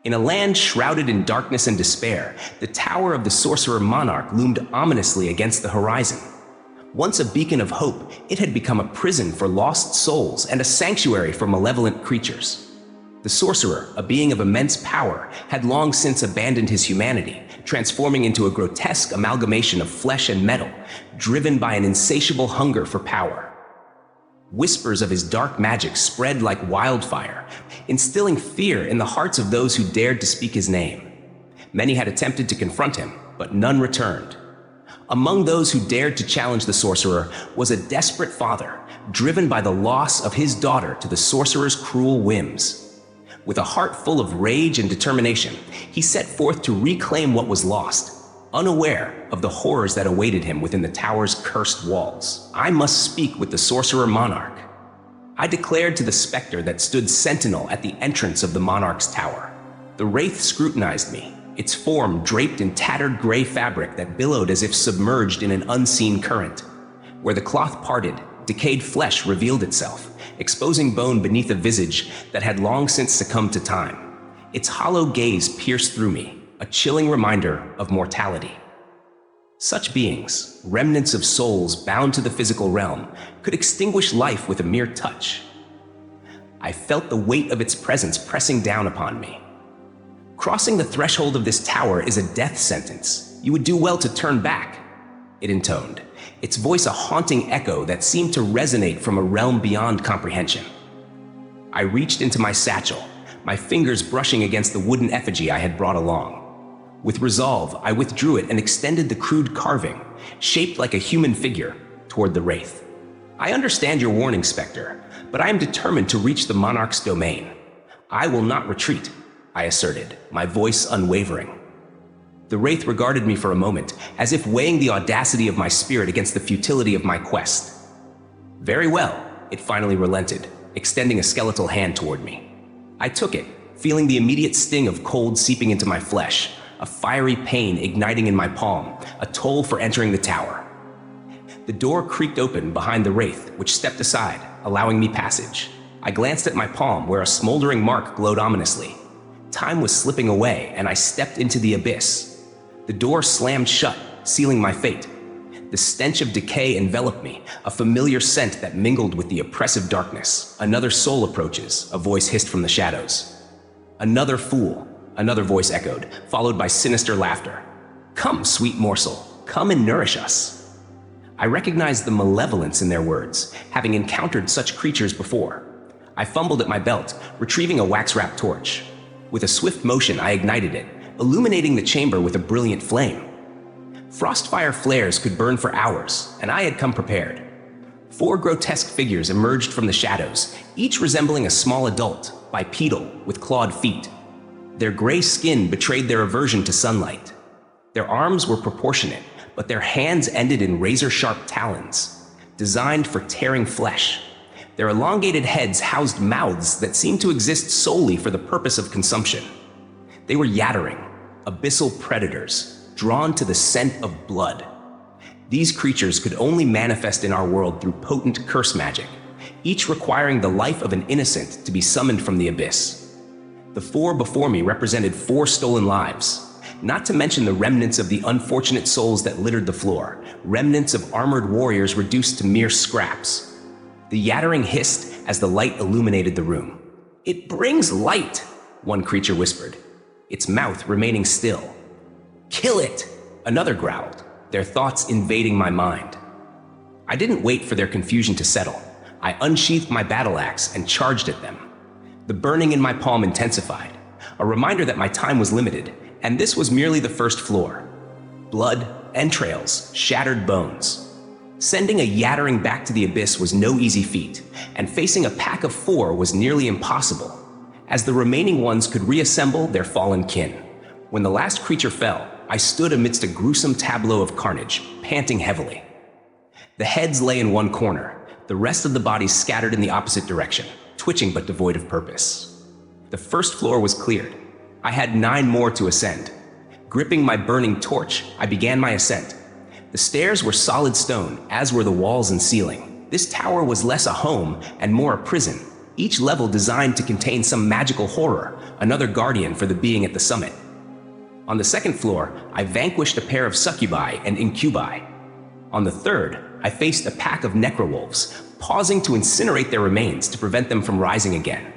In a land shrouded in darkness and despair, the tower of the sorcerer monarch loomed ominously against the horizon. Once a beacon of hope, it had become a prison for lost souls and a sanctuary for malevolent creatures. The sorcerer, a being of immense power, had long since abandoned his humanity, transforming into a grotesque amalgamation of flesh and metal, driven by an insatiable hunger for power. Whispers of his dark magic spread like wildfire, instilling fear in the hearts of those who dared to speak his name. Many had attempted to confront him, but none returned. Among those who dared to challenge the sorcerer was a desperate father, driven by the loss of his daughter to the sorcerer's cruel whims. With a heart full of rage and determination, he set forth to reclaim what was lost, unaware of the horrors that awaited him within the tower's cursed walls. I must speak with the sorcerer monarch. I declared to the specter that stood sentinel at the entrance of the monarch's tower. The wraith scrutinized me, its form draped in tattered gray fabric that billowed as if submerged in an unseen current. Where the cloth parted, decayed flesh revealed itself, exposing bone beneath a visage that had long since succumbed to time. Its hollow gaze pierced through me, a chilling reminder of mortality. Such beings, remnants of souls bound to the physical realm, could extinguish life with a mere touch. I felt the weight of its presence pressing down upon me. Crossing the threshold of this tower is a death sentence. You would do well to turn back, it intoned, its voice a haunting echo that seemed to resonate from a realm beyond comprehension. I reached into my satchel, my fingers brushing against the wooden effigy I had brought along. With resolve, I withdrew it and extended the crude carving, shaped like a human figure, toward the wraith. I understand your warning, Spectre, but I am determined to reach the monarch's domain. I will not retreat, I asserted, my voice unwavering. The wraith regarded me for a moment, as if weighing the audacity of my spirit against the futility of my quest. Very well, it finally relented, extending a skeletal hand toward me. I took it, feeling the immediate sting of cold seeping into my flesh, a fiery pain igniting in my palm, a toll for entering the tower. The door creaked open behind the wraith, which stepped aside, allowing me passage. I glanced at my palm, where a smoldering mark glowed ominously. Time was slipping away, and I stepped into the abyss. The door slammed shut, sealing my fate. The stench of decay enveloped me, a familiar scent that mingled with the oppressive darkness. Another soul approaches, a voice hissed from the shadows. Another fool, another voice echoed, followed by sinister laughter. Come, sweet morsel, come and nourish us. I recognized the malevolence in their words, having encountered such creatures before. I fumbled at my belt, retrieving a wax-wrapped torch. With a swift motion, I ignited it, illuminating the chamber with a brilliant flame. Frostfire flares could burn for hours, and I had come prepared. 4 grotesque figures emerged from the shadows, each resembling a small adult, bipedal, with clawed feet. Their gray skin betrayed their aversion to sunlight. Their arms were proportionate, but their hands ended in razor-sharp talons, designed for tearing flesh. Their elongated heads housed mouths that seemed to exist solely for the purpose of consumption. They were yattering, abyssal predators, drawn to the scent of blood. These creatures could only manifest in our world through potent curse magic, each requiring the life of an innocent to be summoned from the abyss. The 4 before me represented 4 stolen lives, not to mention the remnants of the unfortunate souls that littered the floor, remnants of armored warriors reduced to mere scraps. The yattering hissed as the light illuminated the room. "It brings light," one creature whispered, its mouth remaining still. "Kill it," another growled, their thoughts invading my mind. I didn't wait for their confusion to settle. I unsheathed my battle axe and charged at them. The burning in my palm intensified, a reminder that my time was limited, and this was merely the first floor. Blood, entrails, shattered bones. Sending a yattering back to the abyss was no easy feat, and facing a pack of 4 was nearly impossible, as the remaining ones could reassemble their fallen kin. When the last creature fell, I stood amidst a gruesome tableau of carnage, panting heavily. The heads lay in one corner, the rest of the bodies scattered in the opposite direction, twitching but devoid of purpose. The first floor was cleared. I had 9 more to ascend. Gripping my burning torch, I began my ascent. The stairs were solid stone, as were the walls and ceiling. This tower was less a home and more a prison, each level designed to contain some magical horror, another guardian for the being at the summit. On the second floor, I vanquished a pair of succubi and incubi. On the third, I faced a pack of necrowolves, pausing to incinerate their remains to prevent them from rising again.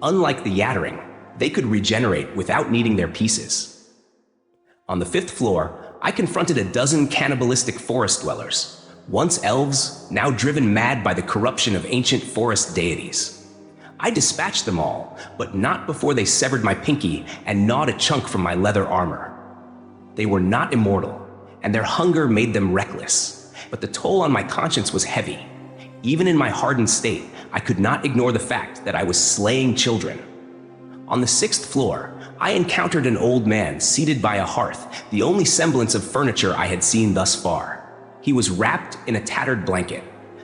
Unlike the Yattering, they could regenerate without needing their pieces. On the fifth floor, I confronted a dozen cannibalistic forest dwellers, once elves, now driven mad by the corruption of ancient forest deities. I dispatched them all, but not before they severed my pinky and gnawed a chunk from my leather armor. They were not immortal, and their hunger made them reckless, but the toll on my conscience was heavy. Even in my hardened state, I could not ignore the fact that I was slaying children. On the sixth floor, I encountered an old man seated by a hearth, the only semblance of furniture I had seen thus far. He was wrapped in a tattered blanket.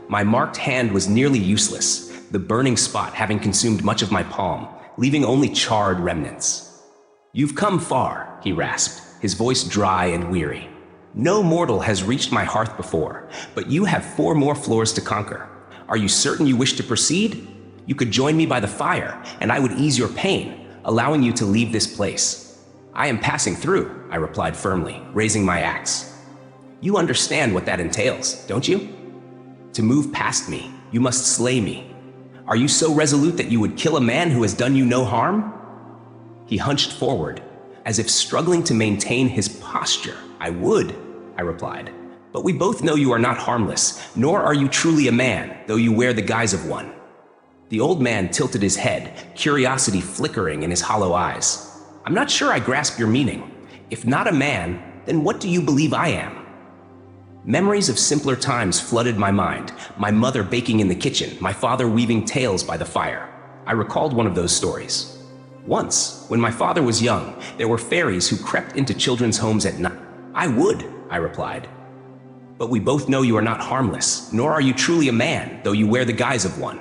My marked hand was nearly useless, the burning spot having consumed much of my palm, leaving only charred remnants. "You've come far," he rasped, his voice dry and weary. "No mortal has reached my hearth before, but you have 4 more floors to conquer. Are you certain you wish to proceed? You could join me by the fire, and I would ease your pain, allowing you to leave this place." "I am passing through," I replied firmly, raising my axe. "You understand what that entails, don't you? To move past me, you must slay me. Are you so resolute that you would kill a man who has done you no harm?" He hunched forward, as if struggling to maintain his posture. "I would," I replied, "but we both know you are not harmless, nor are you truly a man, though you wear the guise of one." The old man tilted his head, curiosity flickering in his hollow eyes. "I'm not sure I grasp your meaning. If not a man, then what do you believe I am?" Memories of simpler times flooded my mind, my mother baking in the kitchen, my father weaving tales by the fire. I recalled one of those stories. Once, when my father was young, there were fairies who crept into children's homes at night. "I would," I replied. "But we both know you are not harmless, nor are you truly a man, though you wear the guise of one."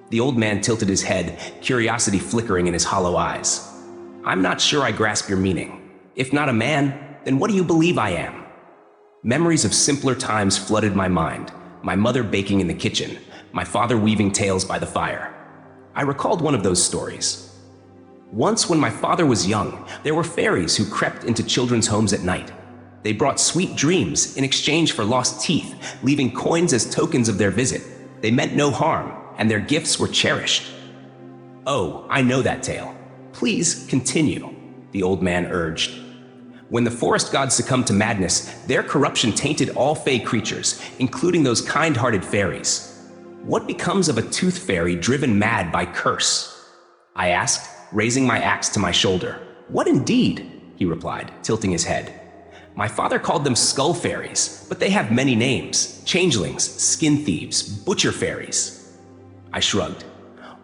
The old man tilted his head, curiosity flickering in his hollow eyes. "I'm not sure I grasp your meaning. If not a man, then what do you believe I am?" Memories of simpler times flooded my mind, my mother baking in the kitchen, my father weaving tales by the fire. I recalled one of those stories. Once, when my father was young, there were fairies who crept into children's homes at night. They brought sweet dreams in exchange for lost teeth, leaving coins as tokens of their visit. They meant no harm, and their gifts were cherished. "Oh, I know that tale. Please continue," the old man urged. "When the forest gods succumbed to madness, their corruption tainted all fey creatures, including those kind-hearted fairies. What becomes of a tooth fairy driven mad by curse?" I asked, raising my axe to my shoulder. "What indeed?" he replied, tilting his head. "My father called them skull fairies, but they have many names: changelings, skin thieves, butcher fairies." I shrugged.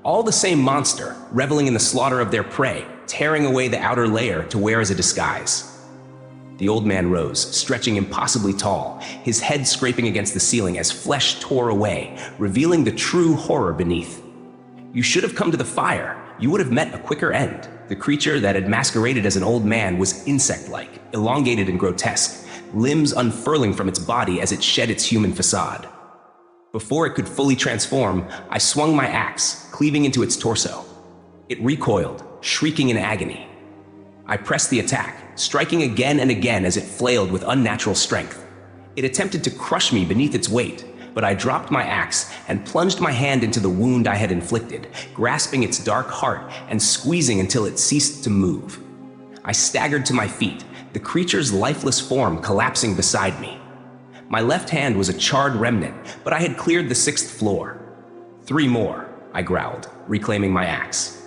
"All the same monster, reveling in the slaughter of their prey, tearing away the outer layer to wear as a disguise." The old man rose, stretching impossibly tall, his head scraping against the ceiling as flesh tore away, revealing the true horror beneath. "You should have come to the fire. You would have met a quicker end." The creature that had masqueraded as an old man was insect-like, elongated and grotesque, limbs unfurling from its body as it shed its human facade. Before it could fully transform, I swung my axe, cleaving into its torso. It recoiled, shrieking in agony. I pressed the attack, striking again and again as it flailed with unnatural strength. It attempted to crush me beneath its weight, but I dropped my axe and plunged my hand into the wound I had inflicted, grasping its dark heart and squeezing until it ceased to move. I staggered to my feet, the creature's lifeless form collapsing beside me. My left hand was a charred remnant, but I had cleared the 6th floor. 3 more, I growled, reclaiming my axe.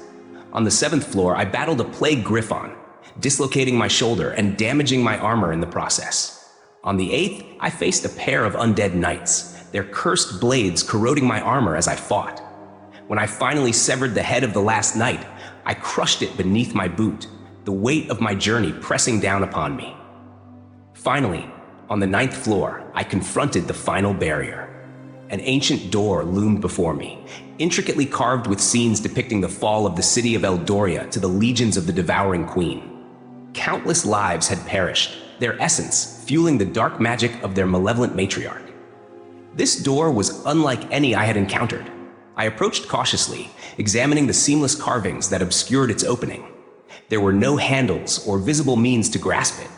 On the 7th floor, I battled a plague griffon, dislocating my shoulder and damaging my armor in the process. On the 8th, I faced a pair of undead knights, their cursed blades corroding my armor as I fought. When I finally severed the head of the last knight, I crushed it beneath my boot, the weight of my journey pressing down upon me. Finally, on the 9th floor, I confronted the final barrier. An ancient door loomed before me, intricately carved with scenes depicting the fall of the city of Eldoria to the legions of the Devouring Queen. Countless lives had perished, their essence fueling the dark magic of their malevolent matriarch. This door was unlike any I had encountered. I approached cautiously, examining the seamless carvings that obscured its opening. There were no handles or visible means to grasp it.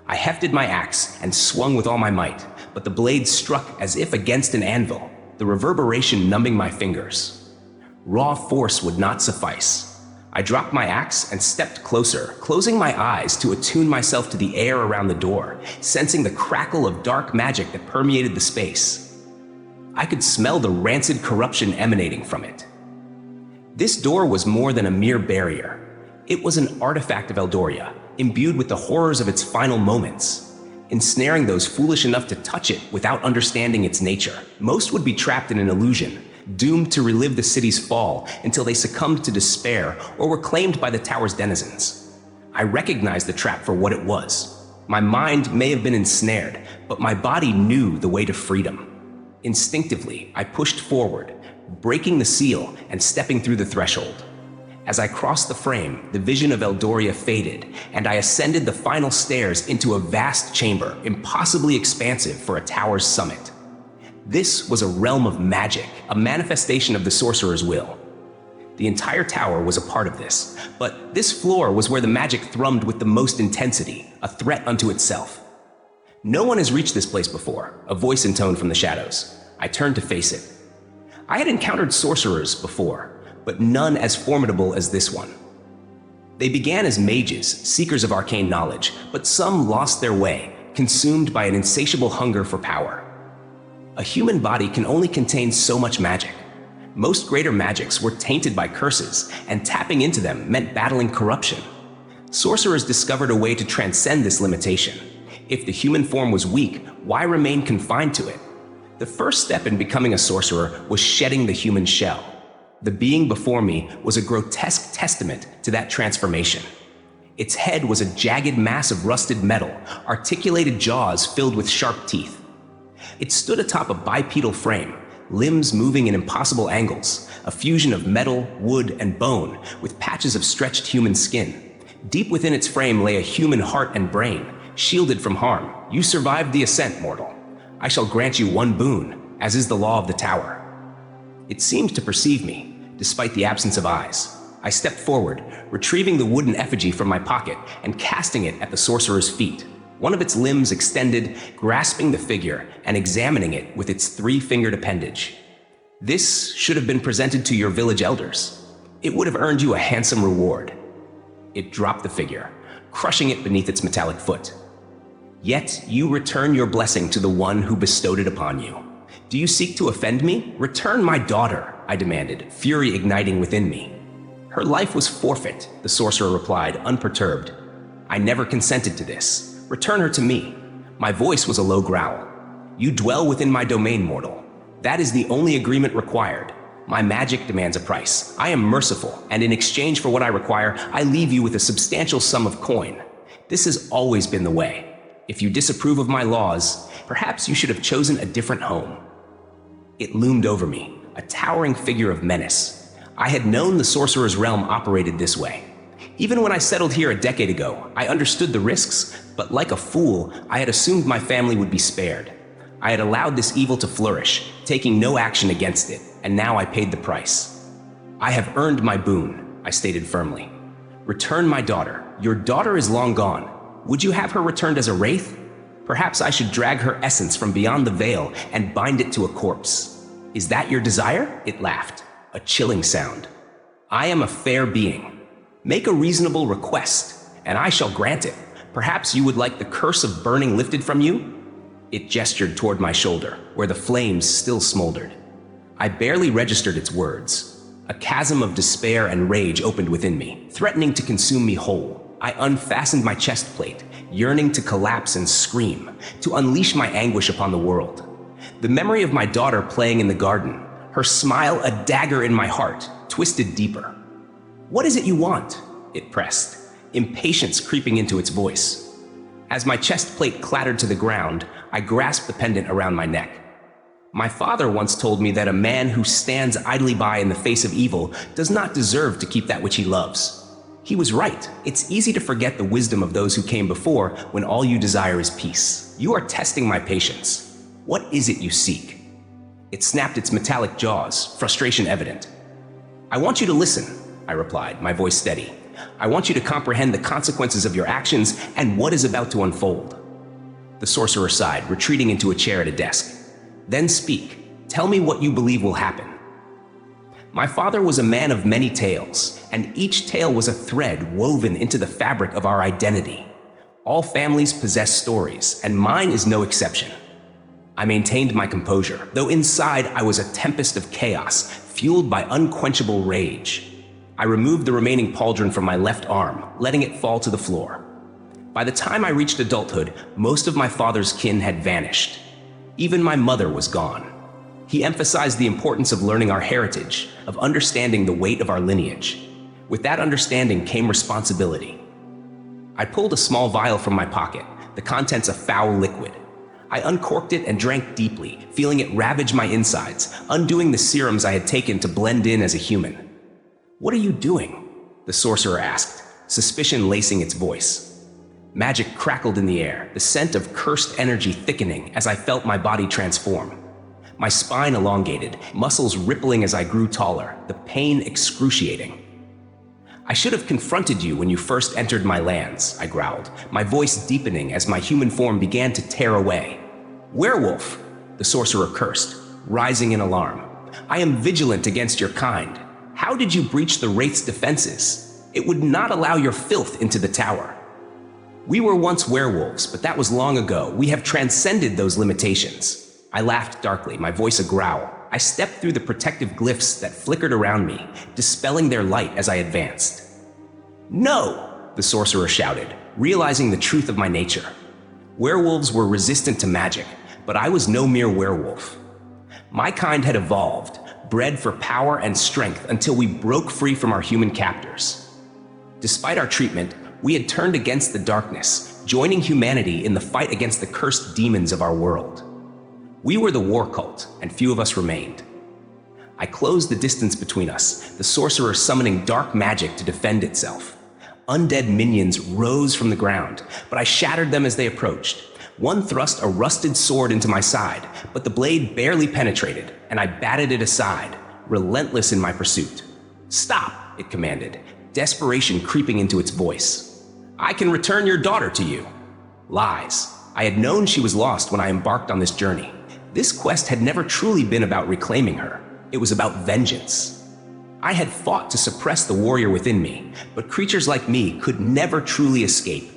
I hefted my axe and swung with all my might, but the blade struck as if against an anvil, the reverberation numbing my fingers. Raw force would not suffice. I dropped my axe and stepped closer, closing my eyes to attune myself to the air around the door, sensing the crackle of dark magic that permeated the space. I could smell the rancid corruption emanating from it. This door was more than a mere barrier. It was an artifact of Eldoria, imbued with the horrors of its final moments, ensnaring those foolish enough to touch it without understanding its nature. Most would be trapped in an illusion, doomed to relive the city's fall until they succumbed to despair or were claimed by the tower's denizens. I recognized the trap for what it was. My mind may have been ensnared, but my body knew the way to freedom. Instinctively, I pushed forward, breaking the seal and stepping through the threshold. As I crossed the frame, the vision of Eldoria faded, and I ascended the final stairs into a vast chamber, impossibly expansive for a tower's summit. This was a realm of magic, a manifestation of the sorcerer's will. The entire tower was a part of this, but this floor was where the magic thrummed with the most intensity, a threat unto itself. No one has reached this place before, a voice intoned from the shadows. I turned to face it. I had encountered sorcerers before, but none as formidable as this one. They began as mages, seekers of arcane knowledge, but some lost their way, consumed by an insatiable hunger for power. A human body can only contain so much magic. Most greater magics were tainted by curses, and tapping into them meant battling corruption. Sorcerers discovered a way to transcend this limitation. If the human form was weak, why remain confined to it? The first step in becoming a sorcerer was shedding the human shell. The being before me was a grotesque testament to that transformation. Its head was a jagged mass of rusted metal, articulated jaws filled with sharp teeth. It stood atop a bipedal frame, limbs moving in impossible angles, a fusion of metal, wood, and bone, with patches of stretched human skin. Deep within its frame lay a human heart and brain, shielded from harm. You survived the ascent, mortal. I shall grant you one boon, as is the law of the tower. It seemed to perceive me, despite the absence of eyes. I stepped forward, retrieving the wooden effigy from my pocket and casting it at the sorcerer's feet. One of its limbs extended, grasping the figure and examining it with its three-fingered appendage. This should have been presented to your village elders. It would have earned you a handsome reward. It dropped the figure, crushing it beneath its metallic foot. Yet you return your blessing to the one who bestowed it upon you. Do you seek to offend me? Return my daughter, I demanded, fury igniting within me. Her life was forfeit, the sorcerer replied, unperturbed. I never consented to this. Return her to me. My voice was a low growl. You dwell within my domain, mortal. That is the only agreement required. My magic demands a price. I am merciful, and in exchange for what I require, I leave you with a substantial sum of coin. This has always been the way. If you disapprove of my laws, perhaps you should have chosen a different home. It loomed over me, a towering figure of menace. I had known the sorcerer's realm operated this way. Even when I settled here a decade ago, I understood the risks, but like a fool, I had assumed my family would be spared. I had allowed this evil to flourish, taking no action against it, and now I paid the price. I have earned my boon, I stated firmly. Return my daughter. Your daughter is long gone. Would you have her returned as a wraith? Perhaps I should drag her essence from beyond the veil and bind it to a corpse. Is that your desire? It laughed, a chilling sound. I am a fair being. Make a reasonable request, and I shall grant it. Perhaps you would like the curse of burning lifted from you? It gestured toward my shoulder, where the flames still smoldered. I barely registered its words. A chasm of despair and rage opened within me, threatening to consume me whole. I unfastened my chest plate, yearning to collapse and scream, to unleash my anguish upon the world. The memory of my daughter playing in the garden, her smile a dagger in my heart, twisted deeper. What is it you want? It pressed, impatience creeping into its voice. As my chest plate clattered to the ground, I grasped the pendant around my neck. My father once told me that a man who stands idly by in the face of evil does not deserve to keep that which he loves. He was right. It's easy to forget the wisdom of those who came before when all you desire is peace. You are testing my patience. What is it you seek? It snapped its metallic jaws, frustration evident. "I want you to listen," I replied, my voice steady. "I want you to comprehend the consequences of your actions and what is about to unfold." The sorcerer sighed, retreating into a chair at a desk. "Then speak. Tell me what you believe will happen." My father was a man of many tales, and each tale was a thread woven into the fabric of our identity. All families possess stories, and mine is no exception. I maintained my composure, though inside I was a tempest of chaos, fueled by unquenchable rage. I removed the remaining pauldron from my left arm, letting it fall to the floor. By the time I reached adulthood, most of my father's kin had vanished. Even my mother was gone. He emphasized the importance of learning our heritage, of understanding the weight of our lineage. With that understanding came responsibility. I pulled a small vial from my pocket, the contents a foul liquid. I uncorked it and drank deeply, feeling it ravage my insides, undoing the serums I had taken to blend in as a human. "What are you doing?" the sorcerer asked, suspicion lacing its voice. Magic crackled in the air, the scent of cursed energy thickening as I felt my body transform. My spine elongated, muscles rippling as I grew taller, the pain excruciating. "I should have confronted you when you first entered my lands," I growled, my voice deepening as my human form began to tear away. "Werewolf," the sorcerer cursed, rising in alarm. "I am vigilant against your kind. How did you breach the Wraith's defenses? It would not allow your filth into the tower." "We were once werewolves, but that was long ago. We have transcended those limitations." I laughed darkly, my voice a growl. I stepped through the protective glyphs that flickered around me, dispelling their light as I advanced. "No!" the sorcerer shouted, realizing the truth of my nature. Werewolves were resistant to magic, but I was no mere werewolf. My kind had evolved, bred for power and strength until we broke free from our human captors. Despite our treatment, we had turned against the darkness, joining humanity in the fight against the cursed demons of our world. We were the war cult, and few of us remained. I closed the distance between us, the sorcerer summoning dark magic to defend itself. Undead minions rose from the ground, but I shattered them as they approached. One thrust a rusted sword into my side, but the blade barely penetrated, and I batted it aside, relentless in my pursuit. "Stop," it commanded, desperation creeping into its voice. "I can return your daughter to you." Lies. I had known she was lost when I embarked on this journey. This quest had never truly been about reclaiming her. It was about vengeance. I had fought to suppress the warrior within me, but creatures like me could never truly escape.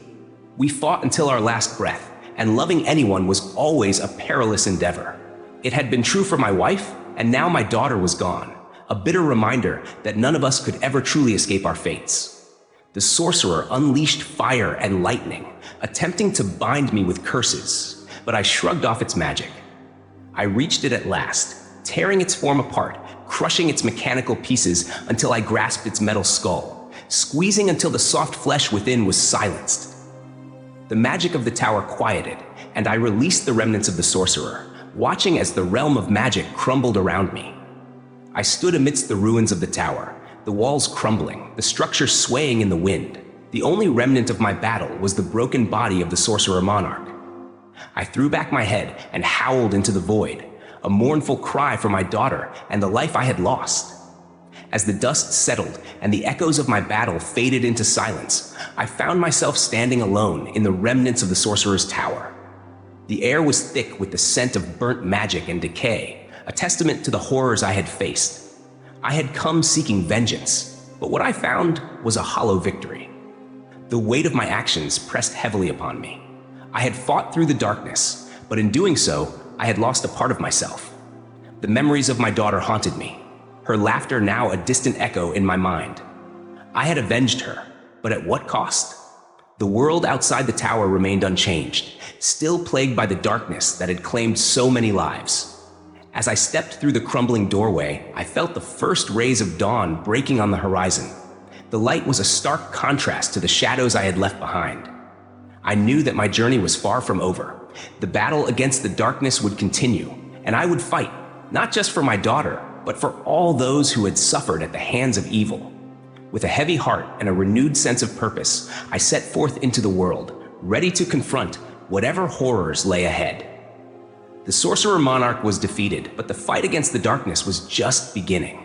We fought until our last breath, and loving anyone was always a perilous endeavor. It had been true for my wife, and now my daughter was gone, a bitter reminder that none of us could ever truly escape our fates. The sorcerer unleashed fire and lightning, attempting to bind me with curses, but I shrugged off its magic. I reached it at last, tearing its form apart, crushing its mechanical pieces until I grasped its metal skull, squeezing until the soft flesh within was silenced. The magic of the tower quieted, and I released the remnants of the sorcerer, watching as the realm of magic crumbled around me. I stood amidst the ruins of the tower, the walls crumbling, the structure swaying in the wind. The only remnant of my battle was the broken body of the sorcerer monarch. I threw back my head and howled into the void, a mournful cry for my daughter and the life I had lost. As the dust settled and the echoes of my battle faded into silence, I found myself standing alone in the remnants of the sorcerer's tower. The air was thick with the scent of burnt magic and decay, a testament to the horrors I had faced. I had come seeking vengeance, but what I found was a hollow victory. The weight of my actions pressed heavily upon me. I had fought through the darkness, but in doing so, I had lost a part of myself. The memories of my daughter haunted me, her laughter now a distant echo in my mind. I had avenged her, but at what cost? The world outside the tower remained unchanged, still plagued by the darkness that had claimed so many lives. As I stepped through the crumbling doorway, I felt the first rays of dawn breaking on the horizon. The light was a stark contrast to the shadows I had left behind. I knew that my journey was far from over. The battle against the darkness would continue, and I would fight, not just for my daughter, but for all those who had suffered at the hands of evil. With a heavy heart and a renewed sense of purpose, I set forth into the world, ready to confront whatever horrors lay ahead. The sorcerer monarch was defeated, but the fight against the darkness was just beginning.